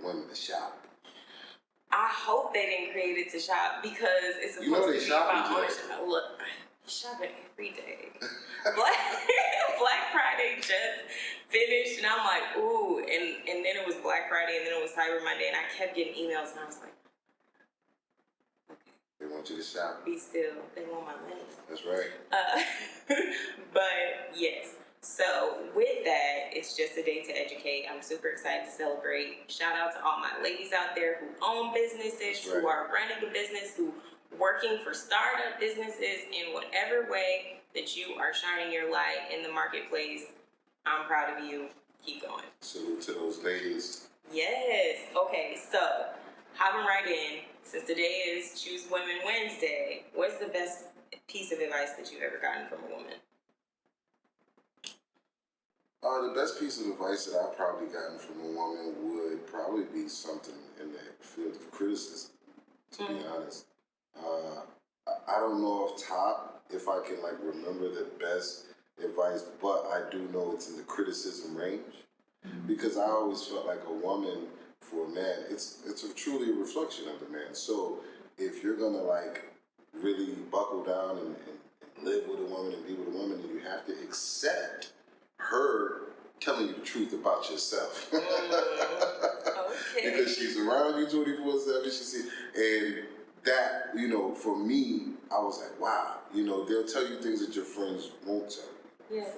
women to shop. I hope they didn't create it to shop because it's supposed to be about ownership. Look, shopping every day. Black Friday just finished, and I'm like, ooh, and then it was Black Friday, and then it was Cyber Monday, and I kept getting emails, and I was like, okay. They want you to shop. Be still. They want my money. That's right. But yes. So with that, it's just a day to educate. I'm super excited to celebrate. Shout out to all my ladies out there who own businesses, who are running a business, who working for startup businesses in whatever way that you are shining your light in the marketplace. I'm proud of you. Keep going. Salute to those ladies. Yes. Okay, so hopping right in, since today is Choose Women Wednesday, what's the best piece of advice that you've ever gotten from a woman? The best piece of advice that I've probably gotten from a woman would probably be something in the field of criticism, to be honest. I don't know off top if I can remember the best advice, but I do know it's in the criticism range. Because I always felt like a woman for a man, it's truly a reflection of the man. So if you're gonna really buckle down and live with a woman and be with a woman, then you have to accept her telling you the truth about yourself. Okay. Because she's around you 24/7. She sees, and that, for me, I was like, wow. They'll tell you things that your friends won't tell you. Yeah.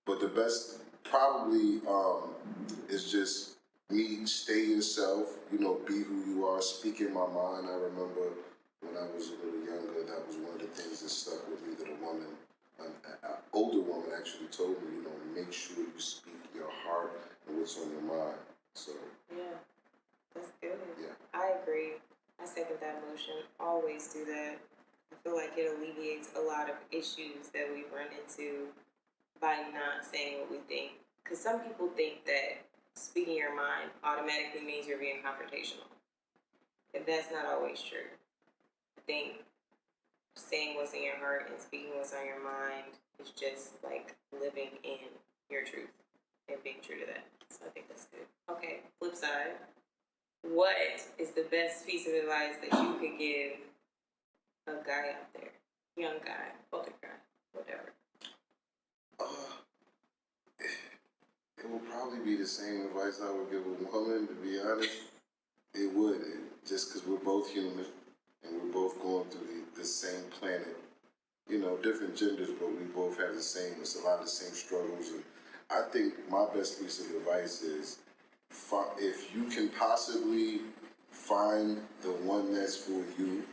But the best probably is just me, stay yourself, be who you are, speak in my mind. I remember when I was a little younger, that was one of the things that stuck with me, that a woman, an older woman actually told me, make sure you speak your heart and what's on your mind. So yeah, that's good. Yeah. I agree. I second that motion. Always do that. I feel like it alleviates a lot of issues that we run into by not saying what we think. Because some people think that speaking your mind automatically means you're being confrontational. And that's not always true. I think saying what's in your heart and speaking what's on your mind is just living in your truth and being true to that. So I think that's good. Okay, flip side. What is the best piece of advice that you could give a guy out there? Young guy, older guy, whatever. It would probably be the same advice I would give a woman, to be honest. It would, just because we're both human and we're both going through the same planet. Different genders, but we both have it's a lot of the same struggles. And I think my best piece of advice is, if you can possibly find the one that's for you.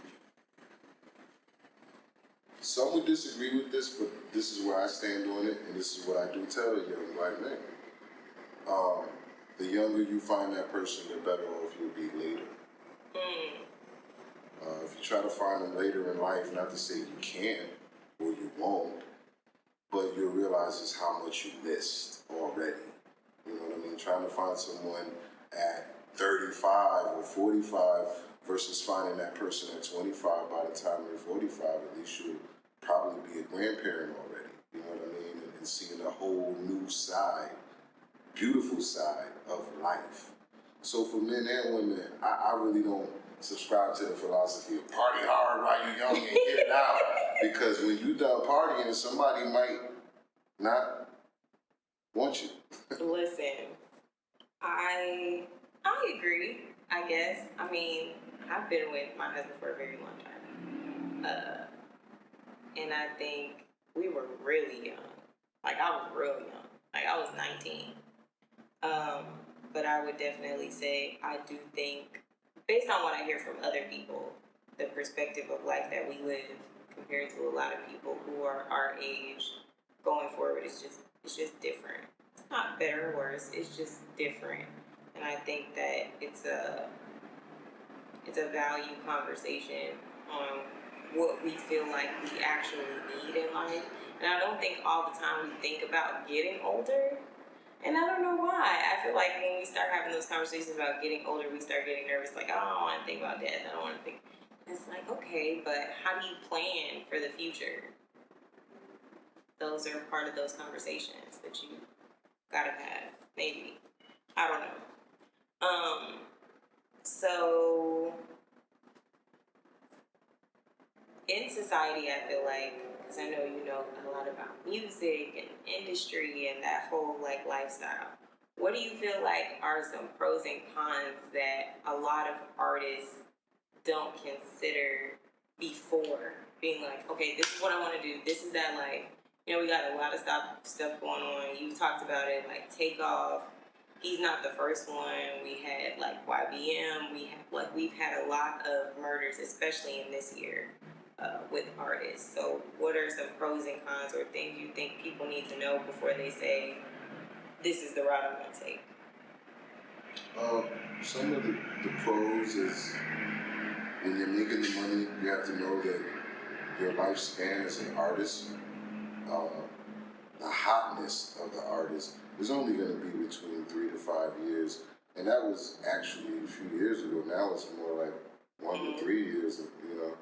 Some would disagree with this, but this is where I stand on it, and this is what I do tell young black men. The younger you find that person, the better off you'll be later. If you try to find them later in life, not to say you can't or you won't, but you'll realize just how much you missed already. You know what I mean? Trying to find someone at 35 or 45 versus finding that person at 25. By the time you're 45, at least you'll probably be a grandparent already. You know what I mean? And seeing a whole new side, beautiful side of life. So for men and women, I really don't subscribe to the philosophy of party hard while you're young and get it out. Because when you're done partying, somebody might not want you. Listen, I agree, I guess. I mean, I've been with my husband for a very long time. And I think we were really young. I was real young. I was 19. But I would definitely say I do think, based on what I hear from other people, the perspective of life that we live compared to a lot of people who are our age going forward is just different. It's not better or worse, it's just different. And I think that it's a value conversation on what we feel like we actually need in life. And I don't think all the time we think about getting older. And I don't know why. I feel like when we start having those conversations about getting older, we start getting nervous. I don't want to think about death. I don't want to think. It's okay, but how do you plan for the future? Those are part of those conversations that you gotta have. Maybe. I don't know. So in society, I feel like, because I know you know a lot about music and industry and that whole like lifestyle. What do you feel like are some pros and cons that a lot of artists don't consider before being like, okay, this is what I want to do. This is that, like, you know, we got a lot of stuff going on. You've talked about it, like Takeoff. He's not the first one. We had like YBM. We've had a lot of murders, especially in this year, with artists. So, what are some pros and cons or things you think people need to know before they say, "This is the route I'm gonna take"? Some of the pros is when you're making the money, you have to know that your lifespan as an artist, uh, the hotness of the artist is only going to be between 3 to 5 years, and that was actually a few years ago. Now it's more like 1 to 3 years, you know.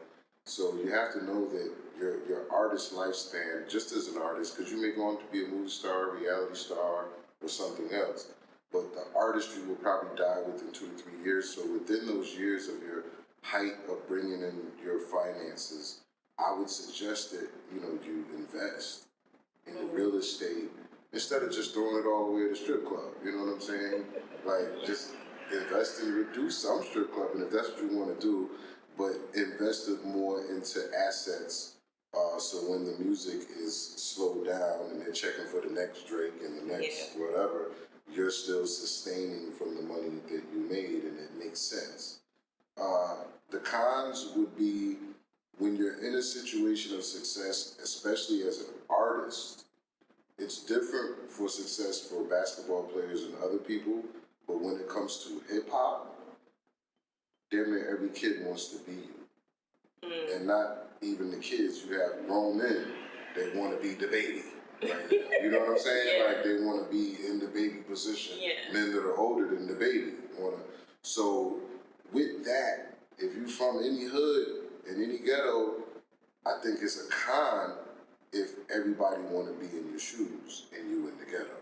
So you have to know that your artist lifespan, just as an artist, because you may go on to be a movie star, reality star, or something else, but the artistry will probably die within 2 to 3 years. So within those years of your height of bringing in your finances, I would suggest that you invest in real estate instead of just throwing it all away at a strip club. You know what I'm saying? Like, just invest in, reduce some strip club, and if that's what you want to do, but invest it more into assets. So when the music is slowed down and they're checking for the next Drake and the next whatever, you're still sustaining from the money that you made, and it makes sense. The cons would be when you're in a situation of success, especially as an artist. It's different for success for basketball players and other people, but when it comes to hip hop, damn near every kid wants to be you. And not even the kids. You have grown men that want to be the baby right now. You know what I'm saying? Yeah. Like, they want to be in the baby position. Yeah. Men that are older than the baby want to. So with that, if you from any hood in any ghetto, I think it's a con if everybody want to be in your shoes and you in the ghetto,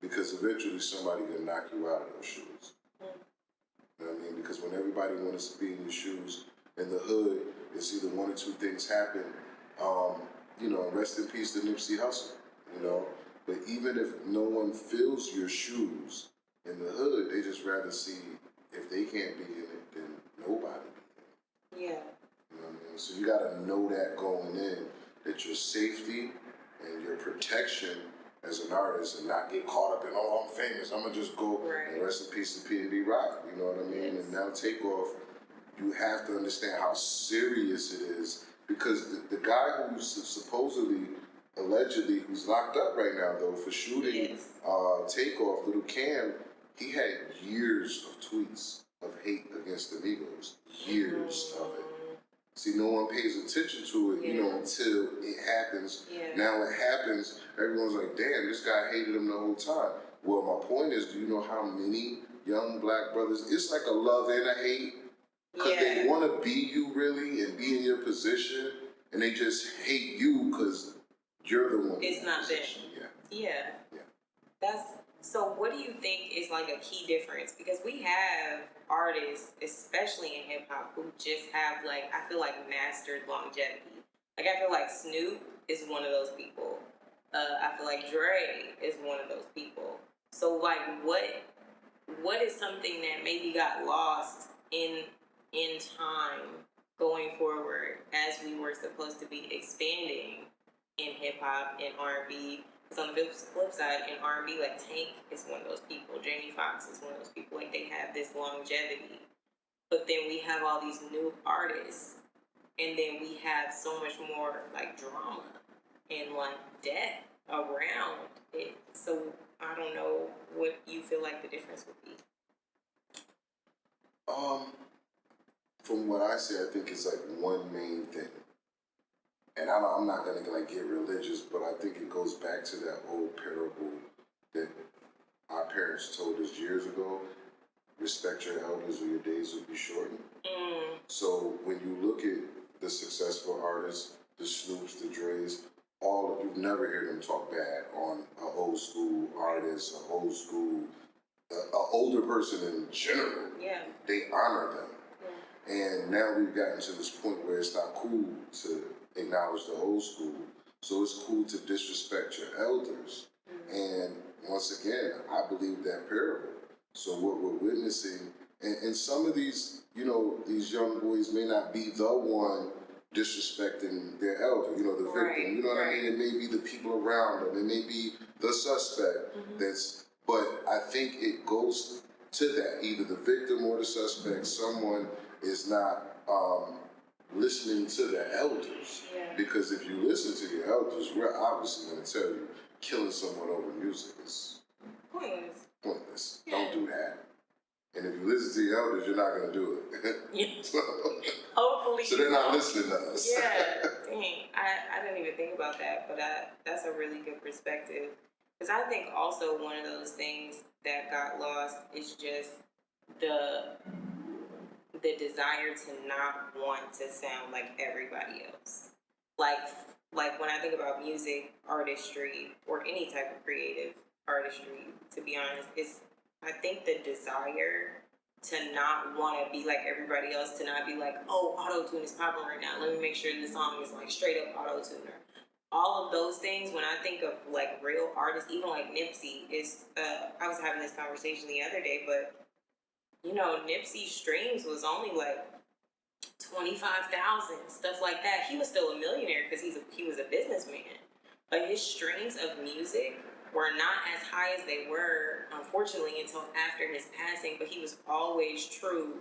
because eventually somebody gonna knock you out of those shoes. You know what I mean? Because when everybody wants to be in your shoes in the hood, it's either one or two things happen. Rest in peace to Nipsey Hussle. But even if no one fills your shoes in the hood, they just rather see, if they can't be in it, then nobody be in it. Yeah. You know what I mean? So you gotta know that going in, that your safety and your protection as an artist, and not get caught up in, oh, I'm famous, I'm gonna just go and rest in peace to P&D Rock. You know what I mean? And now Takeoff, you have to understand how serious it is, because the guy who's supposedly, allegedly, who's locked up right now though for shooting Takeoff, Little Cam, he had years of tweets of hate against the Migos, years of it. See, no one pays attention to it, until it happens. Yeah. Now it happens, everyone's like, damn, this guy hated him the whole time. Well, my point is, do you know how many young black brothers, it's like a love and a hate, because they want to be you really and be in your position, and they just hate you because you're the one. It's not them. Yeah. So what do you think is like a key difference? Because we have artists, especially in hip hop, who just have, like, I feel like, mastered longevity. Like, I feel like Snoop is one of those people. I feel like Dre is one of those people. So, like, what is something that maybe got lost in time going forward as we were supposed to be expanding in hip hop and R&B? Because on the flip side, in R&B, like, Tank is one of those people. Jamie Foxx is one of those people. Like, they have this longevity. But then we have all these new artists. And then we have so much more, like, drama and, like, death around it. So I don't know what you feel like the difference would be. From what I say, I think it's like one main thing. And I'm not gonna like get religious, but I think it goes back to that old parable that our parents told us years ago: respect your elders, or your days will be shortened. So when you look at the successful artists, the Snoops, the Dre's, you've never heard them talk bad on an old school artist, an old school an older person in general. Yeah. They honor them. Yeah. And now we've gotten to this point where it's not cool to acknowledge the old school. So it's cool to disrespect your elders. And once again, I believe that parable. So what we're witnessing, and some of these, these young boys may not be the one disrespecting their elder, the victim. You know what I mean? It may be the people around them. It may be the suspect but I think it goes to that. Either the victim or the suspect, someone is not listening to their elders. Yeah. Because if you listen to your elders, we're obviously going to tell you killing someone over music is pointless. Yeah. Don't do that. And if you listen to your elders, you're not going to do it. Yeah. Hopefully. So they're not listening to us. Yeah. Dang. I didn't even think about that, but that's a really good perspective. Because I think also one of those things that got lost is just the desire to not want to sound like everybody else. Like when I think about music, artistry, or any type of creative artistry, to be honest, I think the desire to not want to be like everybody else, to not be like, oh, auto-tune is popping right now, let me make sure the song is like straight up auto-tuner. All of those things, when I think of like real artists, even like Nipsey, I was having this conversation the other day, but Nipsey's streams was only like 25,000, stuff like that. He was still a millionaire because he was a businessman. But his streams of music were not as high as they were, unfortunately, until after his passing. But he was always true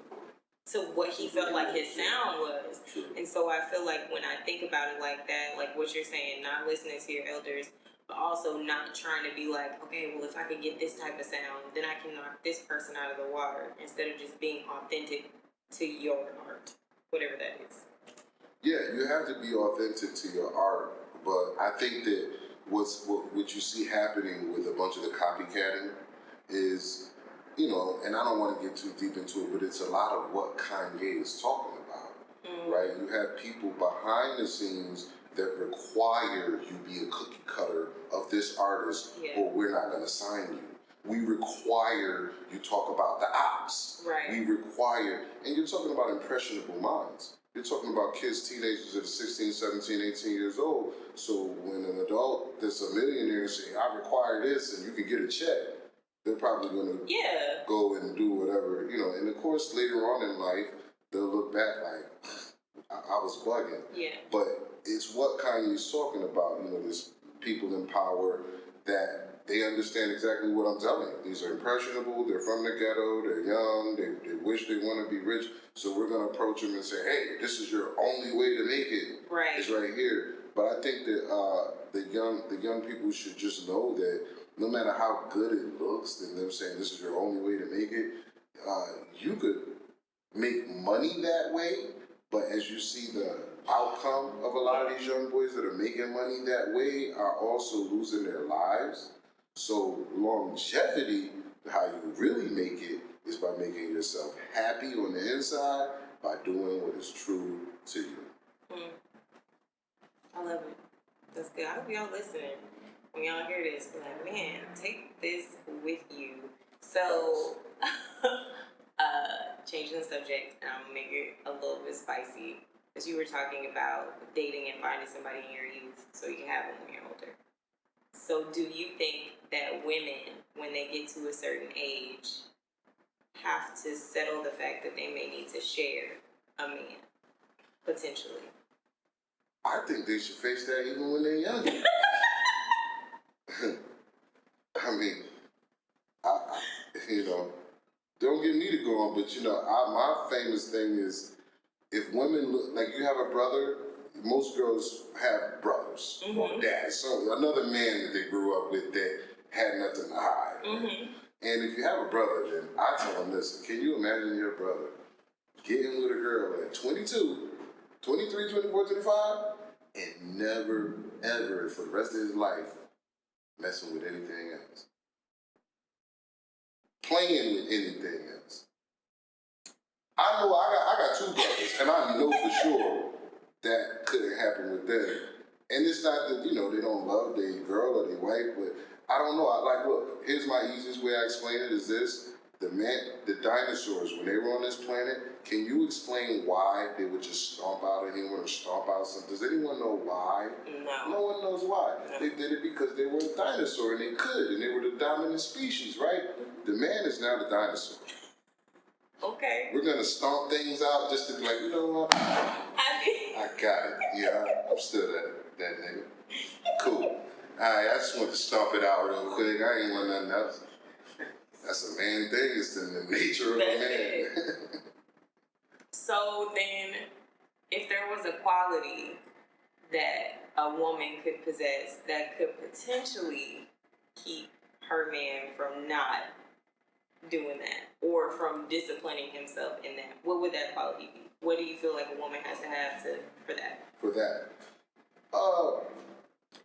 to what he felt like his sound was. And so I feel like when I think about it like that, like what you're saying, not listening to your elders, but also not trying to be like, okay, well, if I could get this type of sound, then I can knock this person out of the water, instead of just being authentic to your art, whatever that is. Yeah, you have to be authentic to your art, but I think that what you see happening with a bunch of the copycatting is, and I don't want to get too deep into it, but it's a lot of what Kanye is talking about, right? You have people behind the scenes that require you be a cookie cutter of this artist, or we're not going to sign you. We require you talk about the ops. Right. We require, and you're talking about impressionable minds. You're talking about kids, teenagers that are 16, 17, 18 years old. So when an adult that's a millionaire say, I require this and you can get a check, they're probably going to go and do whatever, And of course, later on in life, they'll look back like, I was bugging. Yeah. But it's what Kanye's talking about. There's people in power that they understand exactly what I'm telling you. These are impressionable. They're from the ghetto. They're young. They wish they want to be rich. So we're going to approach them and say, hey, this is your only way to make it. Right. It's right here. But I think that the young people should just know that no matter how good it looks, than them saying this is your only way to make it, you could make money that way. But as you see, the outcome of a lot of these young boys that are making money that way are also losing their lives. So longevity, how you really make it, is by making yourself happy on the inside, by doing what is true to you. I love it. That's good. I hope y'all listening. When y'all hear this, be like, man, take this with you. So, changing the subject, make it a little bit spicy. Because you were talking about dating and finding somebody in your youth so you can have them when you're older. So do you think that women, when they get to a certain age, have to settle the fact that they may need to share a man, potentially? I think they should face that even when they're young. I mean, I don't get me to go on, but my famous thing is, if women look like you have a brother, most girls have brothers or dads, so another man that they grew up with that had nothing to hide. And if you have a brother, then I tell them, listen, can you imagine your brother getting with a girl at 22, 23, 24, 25, and never, ever, for the rest of his life, messing with anything else? Playing with anything else. I know I got two brothers, and I know for sure that couldn't happen with them. And it's not that, they don't love their girl or their wife, but I don't know. Look, here's my easiest way I explain it is this. The dinosaurs, when they were on this planet, can you explain why they would just stomp out a human or stomp out something? Does anyone know why? No. No one knows why. No. They did it because they were a dinosaur and they could, and they were the dominant species, right? The man is now the dinosaur. Okay. We're gonna stomp things out just to be like, you know what? I got it. Yeah, I'm still that nigga. Cool. Alright, I just want to stomp it out real quick. I ain't want nothing else. That's a man thing. It's in the nature of a man. So then, if there was a quality that a woman could possess that could potentially keep her man from not doing that or from disciplining himself in that, what would that quality be? What do you feel like a woman has to have for that? For that,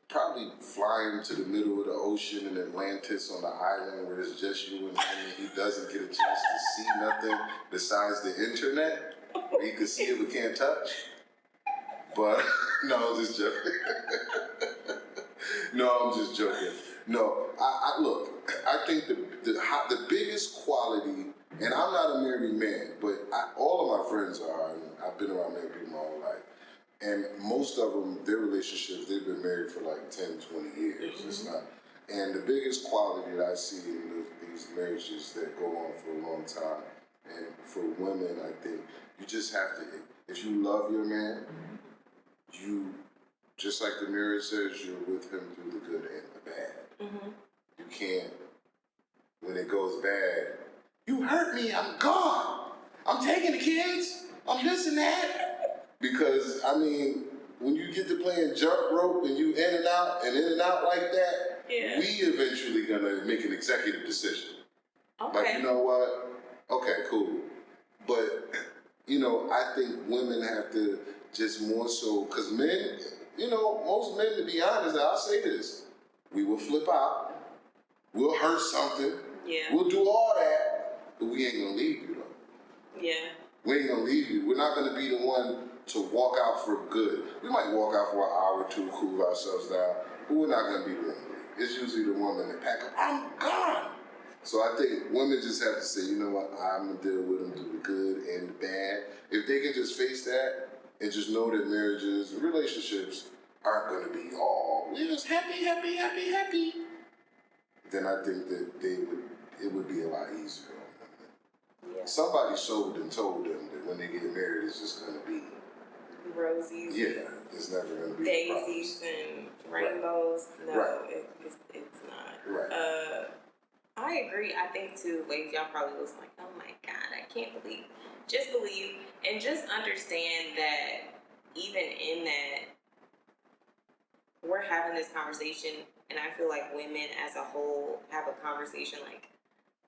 probably flying to the middle of the ocean in Atlantis on the island where it's just you and him, and he doesn't get a chance to see nothing besides the internet. He can see it but can't touch. But no, I'm just joking. No, I'm just joking. No, I look. I think the biggest quality, and I'm not a married man, but all of my friends are, and I've been around married people my whole life. And most of them, their relationships, they've been married for like 10, 20 years. Mm-hmm. It's not. And the biggest quality that I see in these marriages that go on for a long time, and for women, I think you just have to, if you love your man, you, just like the marriage says, you're with him through the good and the bad. Mm-hmm. You can't, when it goes bad, you hurt me, I'm gone. I'm taking the kids, I'm this and that. Because, I mean, when you get to playing jump rope and you in and out like that, yeah, we eventually gonna make an executive decision. Okay. Like, you know what? Okay, cool. But, you know, I think women have to just more so, because men, you know, most men, to be honest, I'll say this, we will flip out, we'll hurt something, yeah, we'll do all that, but we ain't gonna leave you though. Yeah. We ain't gonna leave you. We're not gonna be the one to walk out for good. We might walk out for an hour or two to cool ourselves down, but we're not going to be the one. It's usually the woman that pack up, I'm gone. So I think women just have to say, you know what, I'm going to deal with them through the good and the bad. If they can just face that and just know that marriages and relationships aren't going to be all, we're just happy, then I think that it would be a lot easier on them. Yeah. Somebody showed and told them that when they get married, it's just going to be rosies. Yeah, it's never going to be daisies and rainbows. Right. No, right. It's not. Right. I agree. I think too, ladies, y'all probably was like, oh my God, I can't believe. Just believe and just understand that even in that, we're having this conversation, and I feel like women as a whole have a conversation like,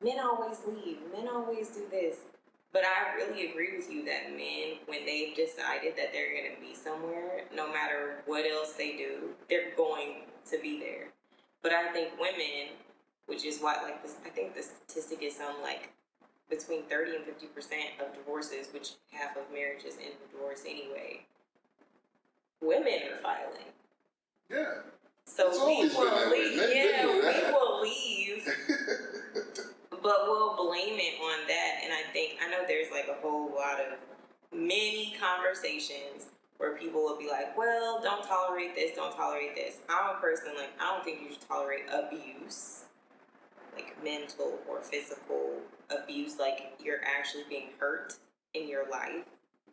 men always leave, men always do this. But I really agree with you that men, when they've decided that they're going to be somewhere, no matter what else they do, they're going to be there. But I think women, which is why, like, this, I think the statistic is like between 30 and 50% of divorces, which half of marriages end in divorce anyway, women are filing. Yeah. So we will leave. Yeah, we will leave. But we'll blame it on that. And I know there's like a whole lot of many conversations where people will be like, well, don't tolerate this, don't tolerate this. I'm a person, like, I don't think you should tolerate abuse, like mental or physical abuse, like you're actually being hurt in your life.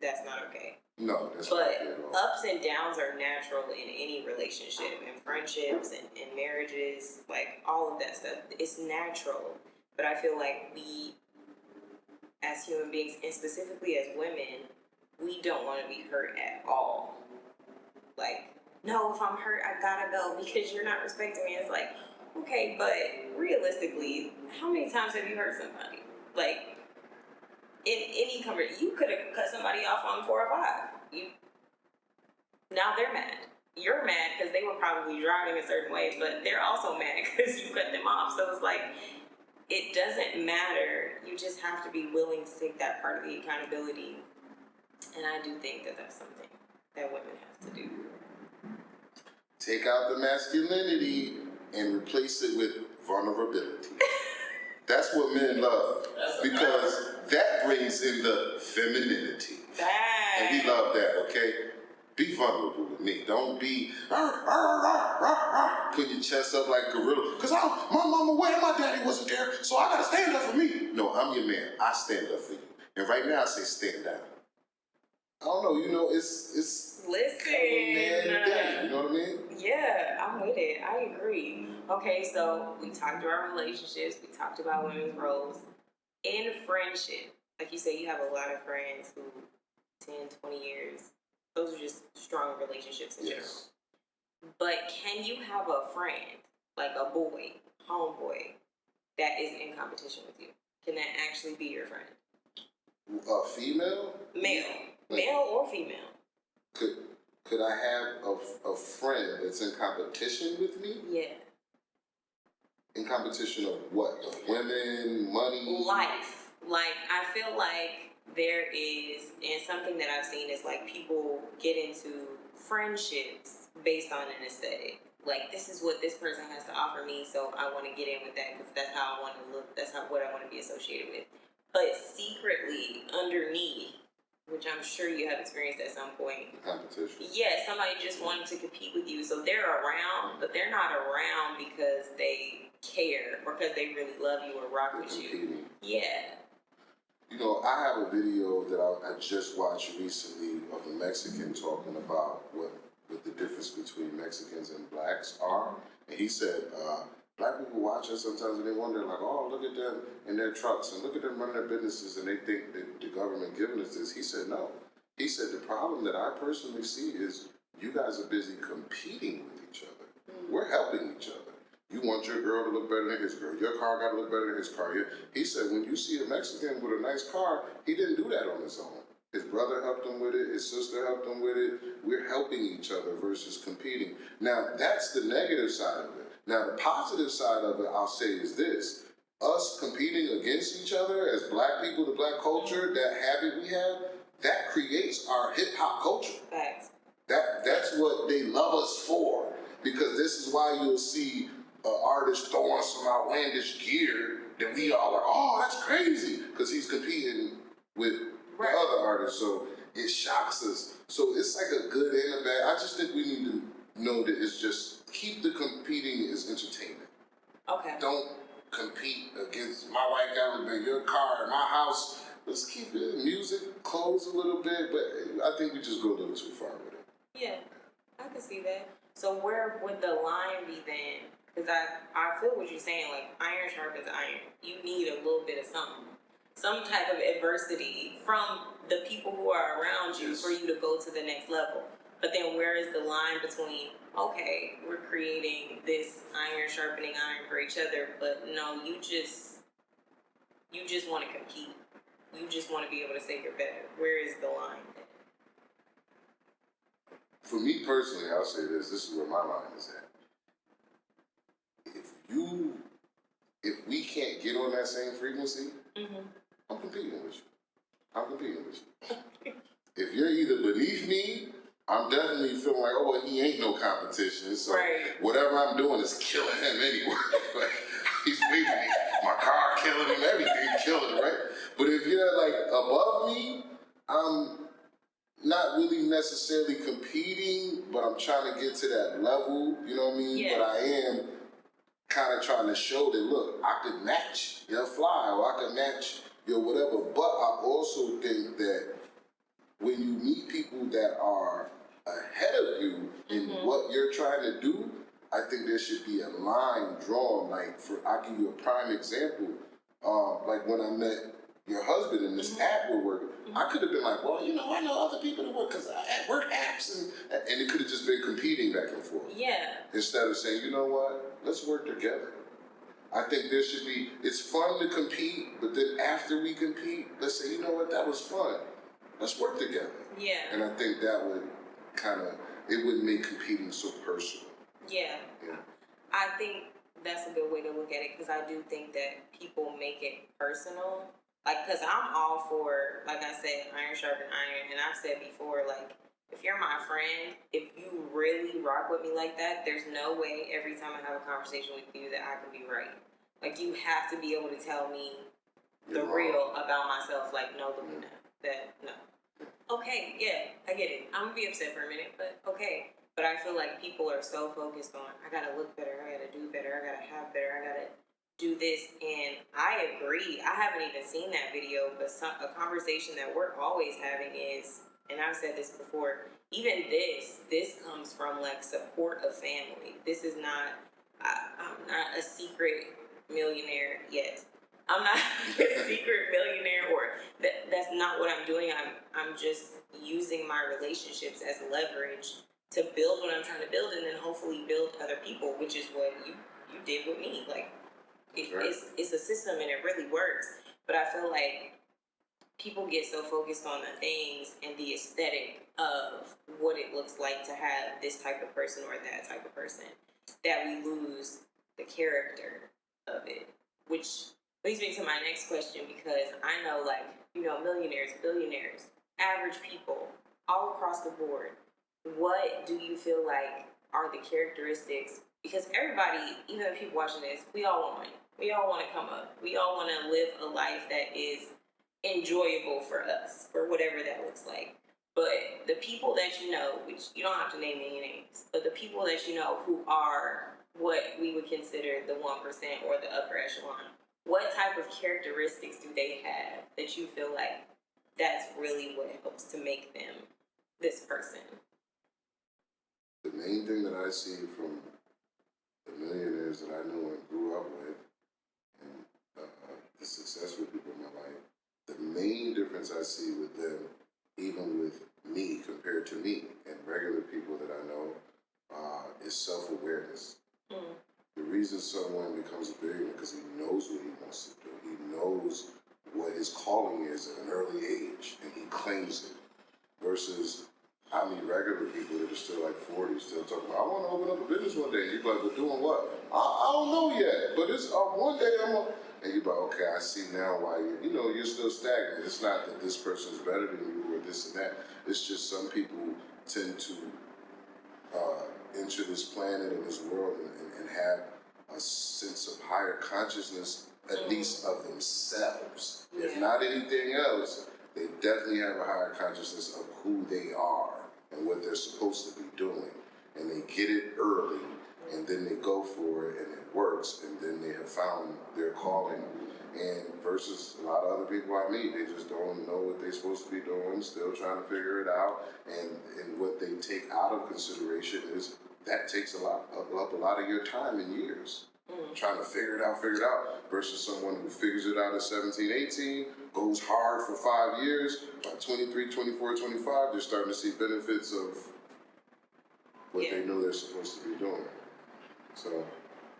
That's not okay. No, that's not okay at all. Ups and downs are natural in any relationship, and friendships and marriages, like all of that stuff. It's natural. But I feel like we, as human beings, and specifically as women, we don't want to be hurt at all. Like, no, if I'm hurt, I gotta go because you're not respecting me. It's like, okay, but realistically, how many times have you hurt somebody? Like, in any conversation, you could have cut somebody off on 405. Now they're mad. You're mad because they were probably driving a certain way, but they're also mad because you cut them off. So it's like, it doesn't matter. You just have to be willing to take that part of the accountability. And I do think that that's something that women have to do. Take out the masculinity. and replace it with vulnerability. That's what men love, because that brings in the femininity. And we love that, okay? Be vulnerable with me. Don't be putting your chest up like a gorilla. Because my mama went and my daddy wasn't there, so I got to stand up for me. No, I'm your man. I stand up for you. And right now I say stand down. I don't know, it's Listen. kind of a man thing, you know what I mean? Yeah, I'm with it. I agree. Okay, so we talked about relationships. We talked about women's roles. In friendship, like you say, you have a lot of friends who 10, 20 years. Those are just strong relationships in general. But can you have a friend, like a boy, homeboy, that is in competition with you? Can that actually be your friend? A female? Male. Male or female. Could I have a friend that's in competition with me? Yeah. In competition of what? Of women, money? Life. Like, I feel like there is, and something that I've seen is like people get into friendships based on an aesthetic. Like, this is what this person has to offer me, so I want to get in with that because that's how I want to look. That's what I want to be associated with. But secretly, underneath, which I'm sure you have experienced at some point. Competition. Yeah, somebody just wanted to compete with you. So they're around, but they're not around because they care or because they really love you or rock with you. Yeah. You know, I have a video that I just watched recently of a Mexican talking about what the difference between Mexicans and blacks are. And he said, black people watch us sometimes and they wonder, like, oh, look at them in their trucks and look at them running their businesses and they think that the government giving us this. He said, no. He said, the problem that I personally see is you guys are busy competing with each other. We're helping each other. You want your girl to look better than his girl. Your car got to look better than his car. He said, when you see a Mexican with a nice car, he didn't do that on his own. His brother helped him with it. His sister helped him with it. We're helping each other versus competing. Now, that's the negative side of it. Now, the positive side of it, I'll say, is this. Us competing against each other as black people, the black culture, that habit we have, that creates our hip-hop culture. Facts. That's what they love us for. Because this is why you'll see an artist throwing some outlandish gear that we all are, oh, that's crazy. Because he's competing with the other artists. So it shocks us. So it's like a good and a bad. I just think we need to know that it's just keep the competing as entertainment. Okay. Don't compete against my white guy with your car, my house. Let's keep it music, clothes a little bit, but I think we just go a little too far with it. Yeah, I can see that. So where would the line be then? Because I feel what you're saying, like iron sharpens iron. You need a little bit of something. Some type of adversity from the people who are around you for you to go to the next level. But then where is the line between, okay, we're creating this iron sharpening iron for each other, but no, you just want to compete. You just want to be able to say you're better. Where is the line then? For me personally, I'll say this is where my line is at. If we can't get on that same frequency, I'm competing with you. If you're either beneath me, I'm definitely feeling like, oh, well, he ain't no competition. So whatever I'm doing is killing him anyway. He's beating me. My car killing him, everything killing him, right? But if you're like above me, I'm not really necessarily competing, but I'm trying to get to that level, you know what I mean? Yeah. But I am kind of trying to show that, look, I could match your fly or I could match your whatever. But I also think that when you meet people that are ahead of you in what you're trying to do, I think there should be a line drawn. Like, I'll give you a prime example. Like when I met your husband in this app we're working, I could have been like, well, I know other people that work because I work apps, and it could have just been competing back and forth. Yeah. Instead of saying, you know what, let's work together. I think there should be, it's fun to compete, but then after we compete, let's say, you know what, that was fun. Let's work together. Yeah. And I think that would it would make competing so personal. Yeah. I think that's a good way to look at it because I do think that people make it personal. Like, because I'm all for, like I said, iron sharpen iron. And I've said before, like, if you're my friend, if you really rock with me like that, there's no way every time I have a conversation with you that I can be right. Like, you have to be able to tell me the real about myself. Like, no, Levina, that, no. Okay, yeah, I get it. I'm gonna be upset for a minute, but okay. But I feel like people are so focused on, I gotta look better, I gotta do better, I gotta have better, I gotta do this. And I agree. I haven't even seen that video, but a conversation that we're always having is, and I've said this before, even this comes from like support of family. This is not, I'm not a secret millionaire yet. I'm not a secret millionaire, or that's not what I'm doing. I'm just using my relationships as leverage to build what I'm trying to build, and then hopefully build other people, which is what you did with me. Like, it's a system and it really works. But I feel like people get so focused on the things and the aesthetic of what it looks like to have this type of person or that type of person that we lose the character of it, which leads me to my next question, because I know, like, you know, millionaires, billionaires, average people, all across the board, what do you feel like are the characteristics? Because everybody, even the people watching this, we all want money. We all want to come up. We all want to live a life that is enjoyable for us, for whatever that looks like. But the people that you know, which you don't have to name any names, but the people that you know who are what we would consider the 1% or the upper echelon, what type of characteristics do they have that you feel like that's really what helps to make them this person? The main thing that I see from the millionaires that I know and grew up with, and the successful people in my life, the main difference I see with them, even with me compared to me and regular people that I know, is self-awareness. Mm. The reason someone becomes a billionaire because he knows what he wants to do. He knows what his calling is at an early age, and he claims it. Versus I meet regular people that are still like 40, still talking about, I want to open up a business one day. You're like, but doing what? I don't know yet, but it's one day I'm gonna. And you're like, okay, I see now why you're still stagnant. It's not that this person's better than you or this and that. It's just some people tend to enter this planet and this world and have a sense of higher consciousness, at least of themselves. Yeah. If not anything else, they definitely have a higher consciousness of who they are and what they're supposed to be doing. And they get it early, and then they go for it, and it works, and then they have found their calling. And versus a lot of other people I meet, they just don't know what they're supposed to be doing, still trying to figure it out. And what they take out of consideration is that takes up a lot of your time and years. Trying to figure it out, versus someone who figures it out at 17, 18, goes hard for 5 years, by 23, 24, 25, they're starting to see benefits of what they know they're supposed to be doing. So,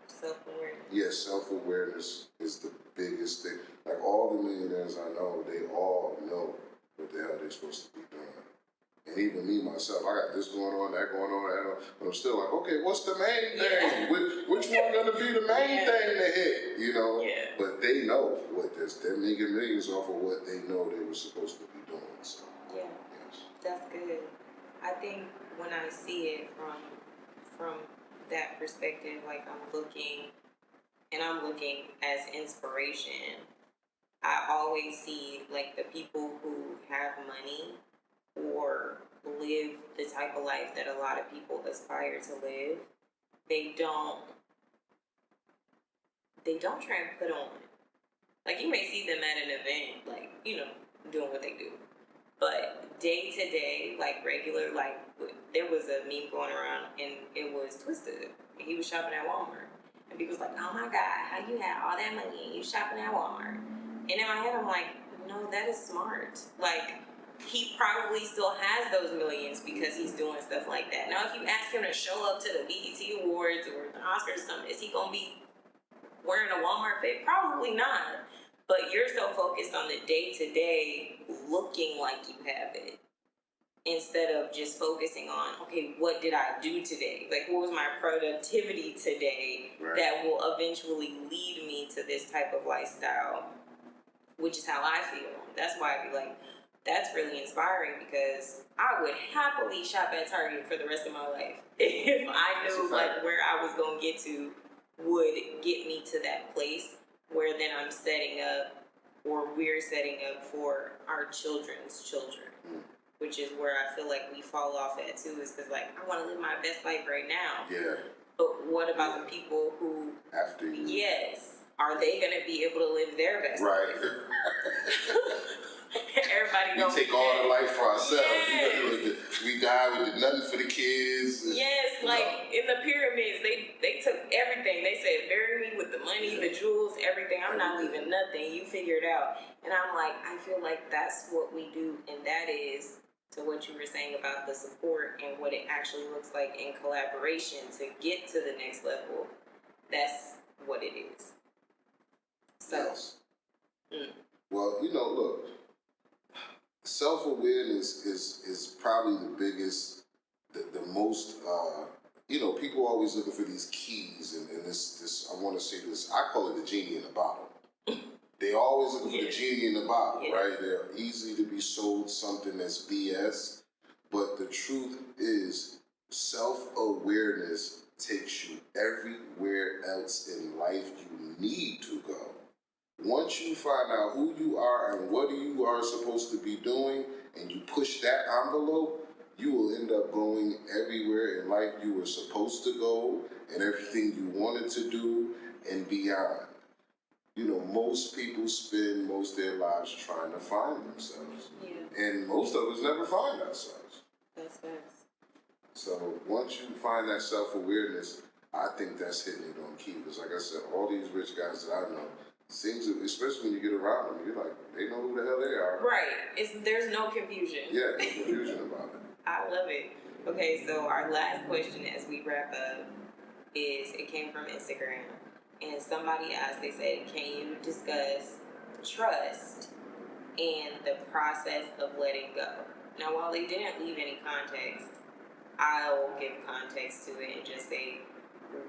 self-awareness. Yes, self-awareness is the biggest thing. Like all the millionaires I know, they all know what the hell they're supposed to be doing. And even me, myself, I got this going on, that going on, that on, but I'm still like, okay, what's the main thing? Which one gonna be the main thing to hit, Yeah. But they know what they're making millions off of what they know they were supposed to be doing, so. Yeah, yes. That's good. I think when I see it from that perspective, like I'm looking as inspiration, I always see like the people who have money or live the type of life that a lot of people aspire to live, they don't try and put on. Like, you may see them at an event, like, doing what they do. But day to day, like regular, like there was a meme going around and it was Twisted. He was shopping at Walmart. And people was like, oh my God, how you have all that money and you shopping at Walmart? And in my head, I'm like, no, that is smart. Like, he probably still has those millions because he's doing stuff like that. Now, if you ask him to show up to the BET Awards or the Oscars or something, is he going to be wearing a Walmart fit? Probably not. But you're so focused on the day-to-day looking like you have it instead of just focusing on, okay, what did I do today? Like, what was my productivity today that will eventually lead me to this type of lifestyle, which is how I feel. That's why I be like, that's really inspiring because I would happily shop at Target for the rest of my life if I knew like where I was gonna get to would get me to that place where then I'm setting up or we're setting up for our children's children, which is where I feel like we fall off at too, is because like I want to live my best life right now. Yeah. But what about the people who after you? Yes. Are they gonna be able to live their best right. life? Everybody we take all the life for ourselves. Yes. We die, we did nothing for the kids. Yes, like in the pyramids, they took everything. They said, bury me with the money, the jewels, everything. I'm not leaving nothing. You figure it out. And I'm like, I feel like that's what we do, and that is to what you were saying about the support and what it actually looks like in collaboration to get to the next level. That's what it is. So, yes. Well, look, self-awareness is probably the biggest, the most, people are always looking for these keys, and this I want to say this, I call it the genie in the bottle. They always looking for the genie in the bottle, right? They're easy to be sold something that's BS, but the truth is self-awareness takes you everywhere else in life you need to go. Once you find out who you are and what you are supposed to be doing, and you push that envelope, you will end up going everywhere in life you were supposed to go and everything you wanted to do and beyond. Most people spend most of their lives trying to find themselves. Yeah. And most of us never find ourselves. That's nice. So once you find that self-awareness, I think that's hitting it on key. Because like I said, all these rich guys that I know, seems to, especially when you get around them, you're like, they know who the hell they are. Right. There's no confusion. Yeah, no confusion about it. I love it. Okay, so our last question as we wrap up is, it came from Instagram. And somebody asked, they said, can you discuss trust and the process of letting go? Now, while they didn't leave any context, I'll give context to it and just say,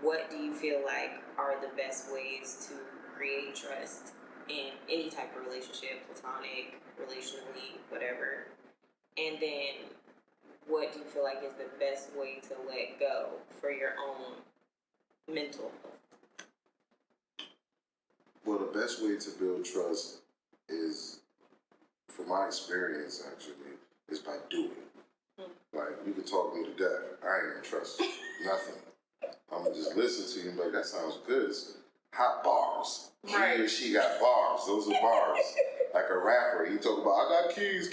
what do you feel like are the best ways to create trust in any type of relationship, platonic, relationally, whatever? And then, what do you feel like is the best way to let go for your own mental health? Well, the best way to build trust is, from my experience actually, is by doing. Like, you can talk me to death, I ain't gonna trust nothing. I'm gonna just listen to you and be like, that sounds good. It's hot bars. Right. He or she got bars. Those are bars. Like a rapper, he talk about, I got keys.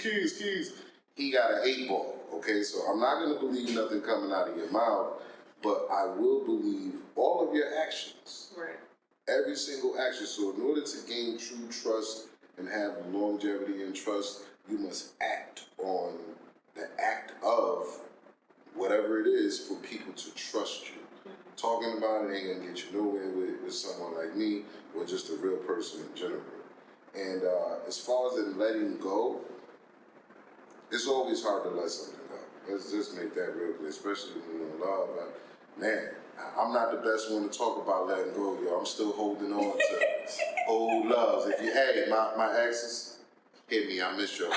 He got an 8-ball, okay? So I'm not gonna believe nothing coming out of your mouth, but I will believe all of your actions. Right. Every single action. So in order to gain true trust and have longevity and trust, you must act on the act of whatever it is for people to trust you. Talking about it ain't gonna get you nowhere with someone like me or just a real person in general. And as far as in letting go, it's always hard to let something go. Let's just make that real clear, especially when you're in love. Man, I'm not the best one to talk about letting go, yo. I'm still holding on to old loves. If you, hey, my exes, hit me. I miss y'all.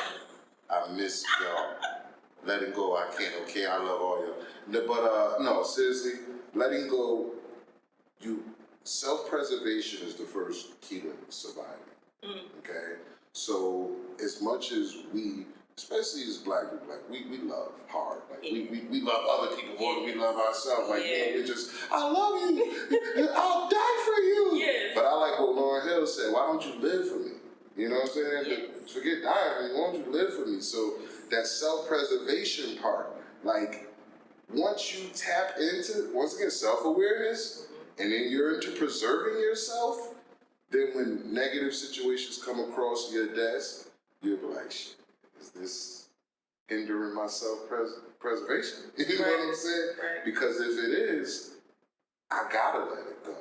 Letting go, I can't. Okay, I love all y'all. But no, seriously, letting go. Self-preservation is the first key to surviving. Okay, so as much as we, especially as black people, like we love hard. Like we love other people more than we love ourselves. Like we just, I love you, I'll die for you. Yes. But I like what Lauryn Hill said. Why don't you live for me? You know what I'm saying? Yes. Forget dying for me. Why don't you live for me? So that self-preservation part, like once you tap into, once again, self-awareness, and then you're into preserving yourself, then when negative situations come across your desk, you'll be like, shit, is this hindering my self-preservation? You know what I'm saying? Right. Because if it is, I gotta let it go.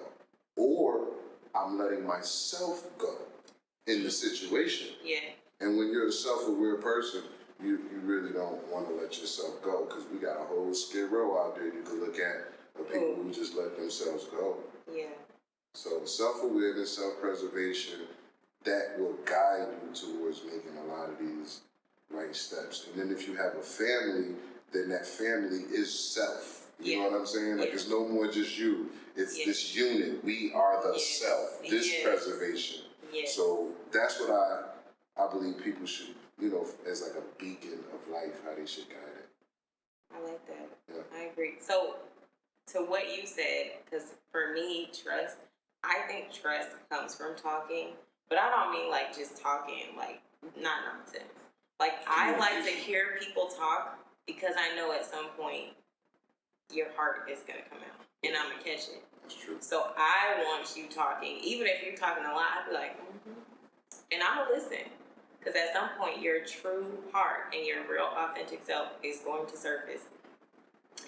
Or I'm letting myself go in the situation. Yeah. And when you're a self-aware person, you really don't want to let yourself go, because we got a whole skid row out there you can look at of people who just let themselves go. Yeah. So self-awareness, self-preservation, that will guide you towards making a lot of these right right steps. And then if you have a family, then that family is self. You know what I'm saying? Like, it's no more just you. It's this unit. We are the self. This preservation. So that's what I believe people should, as like a beacon of life, how they should guide it. I like that. Yeah. I agree. So, to what you said, because for me, trust, I think trust comes from talking, but I don't mean like just talking, like not nonsense. Like, I like to hear people talk because I know at some point your heart is going to come out and I'm going to catch it. That's true. So I want you talking, even if you're talking a lot, I'll be like, and I'll listen. Because at some point, your true heart and your real authentic self is going to surface.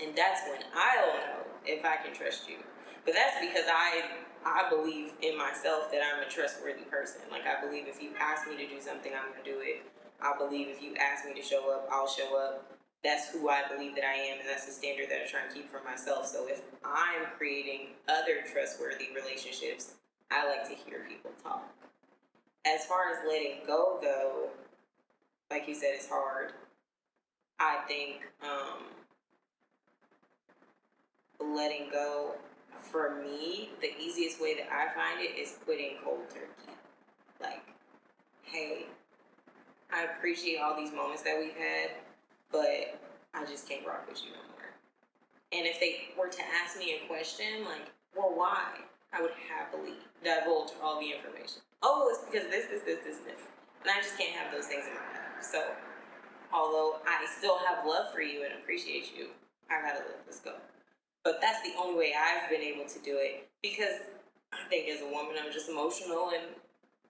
And that's when I'll know if I can trust you. But that's because I believe in myself that I'm a trustworthy person. Like, I believe if you ask me to do something, I'm going to do it. I believe if you ask me to show up, I'll show up. That's who I believe that I am, and that's the standard that I try and keep for myself. So if I'm creating other trustworthy relationships, I like to hear people talk. As far as letting go, though, like you said, it's hard. I think letting go, for me, the easiest way that I find it is quitting cold turkey. Like, hey, I appreciate all these moments that we've had, but I just can't rock with you no more. And if they were to ask me a question, like, well, why? I would happily divulge all the information. Oh, it's because this. And I just can't have those things in my life. So, although I still have love for you and appreciate you, I gotta let this go. But that's the only way I've been able to do it, because I think as a woman, I'm just emotional, and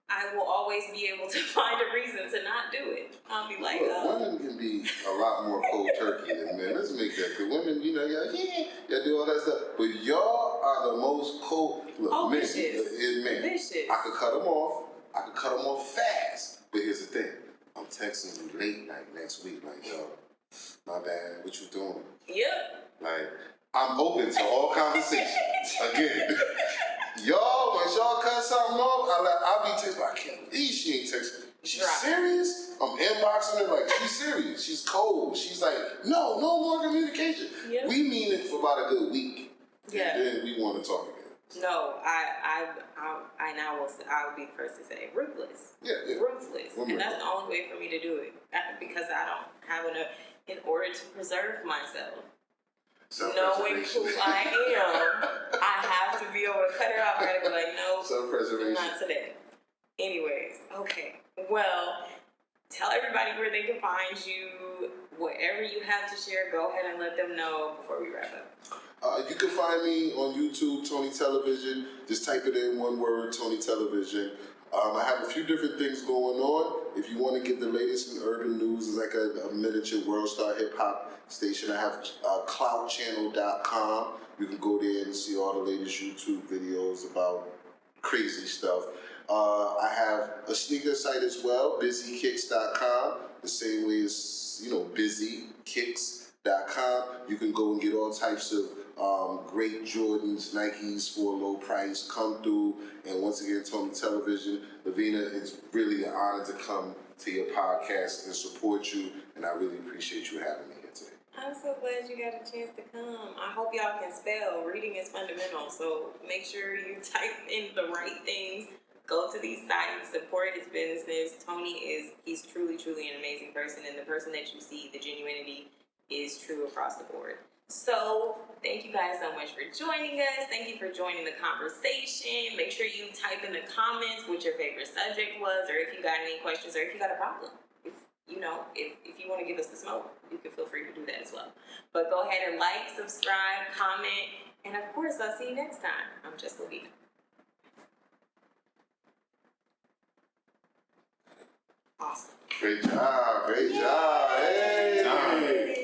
I will always be able to find a reason to not do it. I'll be like, women can be a lot more cold turkey than men. Let's make that clear. Women, y'all do all that stuff. But y'all are the most cold. Look, men, vicious. I could cut them off. I could cut them off fast. But here's the thing. I'm texting you late night next week. Like, yo, my bad. What you doing? Yep. Like, I'm open to all conversations. Again. Y'all, when y'all cut something off, I'll be texting, I can't believe she ain't texting. She's serious? I'm inboxing her like, she's serious. She's cold. She's like, no more communication. Yep. We mean it for about a good week. Yeah. And then we want to talk again. No, I will be the first to say ruthless. Yeah. Ruthless. And that's the only way for me to do it. Because I don't have enough, in order to preserve myself. Knowing who I am, I have to be able to cut her off. I gotta be like, no, self-preservation. Not today. Anyways, okay. Well, tell everybody where they can find you. Whatever you have to share, go ahead and let them know before we wrap up. You can find me on YouTube, Tony Television. Just type it in one word, Tony Television. I have a few different things going on. If you want to get the latest in urban news, it's like a miniature World Star Hip Hop station. I have cloudchannel.com. You can go there and see all the latest YouTube videos about crazy stuff. I have a sneaker site as well, busykicks.com, the same way as, busykicks.com. You can go and get all types of great Jordans, Nikes for a low price, come through. And once again, Tony Television, Levina, it's really an honor to come to your podcast and support you, and I really appreciate you having me here today. I'm so glad you got a chance to come. I hope y'all can spell. Reading is fundamental, so make sure you type in the right things. Go to these sites, support his businesses. Tony he's truly, truly an amazing person, and the person that you see, the genuinity is true across the board. So, thank you guys so much for joining us. Thank you for joining the conversation. Make sure you type in the comments what your favorite subject was, or if you got any questions, or if you got a problem. If you want to give us the smoke, you can feel free to do that as well. But go ahead and like, subscribe, comment, and of course, I'll see you next time. I'm just Levina. Awesome. Great job. Hey.